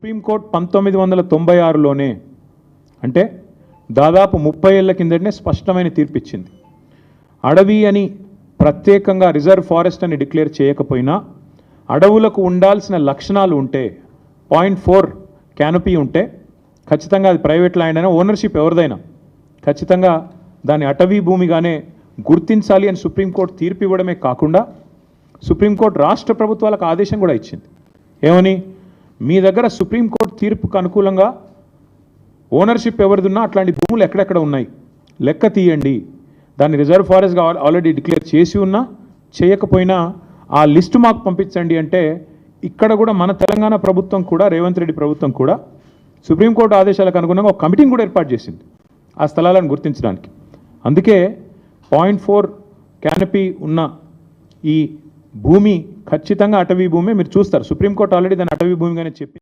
Supreme court 1996లోనే అంటే దాదాపు 30 ఏళ్ల కిందటనే స్పష్టమైన తీర్పు ఇచ్చింది. అడవి అని ప్రత్యేకంగా రిజర్వ్ ఫారెస్ట్ అని డిక్లేర్ చేయకపోయినా అడవులకు ఉండాల్సిన లక్షణాలు ఉంటే 0.4 క్యానపీ ఉంటే ఖచ్చితంగా అది ప్రైవేట్ ల్యాండ్ అయినా ఓనర్షిప్ ఎవరిదైనా ఖచ్చితంగా దాన్ని అటవీ భూమిగానే గుర్తించాలి అని సుప్రీంకోర్టు తీర్పు ఇవ్వడమే కాకుండా సుప్రీంకోర్టు రాష్ట్ర ప్రభుత్వాలకు ఆదేశం కూడా ఇచ్చింది. ఏమని? మీ దగ్గర సుప్రీంకోర్టు తీర్పుకు అనుకూలంగా ఓనర్షిప్ ఎవరిదున్నా అట్లాంటి భూములు ఎక్కడెక్కడ ఉన్నాయి లెక్క తీయండి, దాన్ని రిజర్వ్ ఫారెస్ట్గా ఆల్రెడీ డిక్లేర్ చేసి ఉన్నా చేయకపోయినా ఆ లిస్టు మాకు పంపించండి అంటే ఇక్కడ కూడా మన తెలంగాణ ప్రభుత్వం కూడా రేవంత్ రెడ్డి ప్రభుత్వం కూడా సుప్రీంకోర్టు ఆదేశాలకు అనుగుణంగా ఒక కమిటీని కూడా ఏర్పాటు చేసింది ఆ స్థలాలను గుర్తించడానికి. అందుకే 0.4 క్యానపీ ఉన్న ఈ భూమి ఖచ్చితంగా అటవీ భూమి. మీరు చూస్తారు సుప్రీంకోర్టు ఆల్రెడీ దాన్ని అటవీ భూమిగానే చెప్పి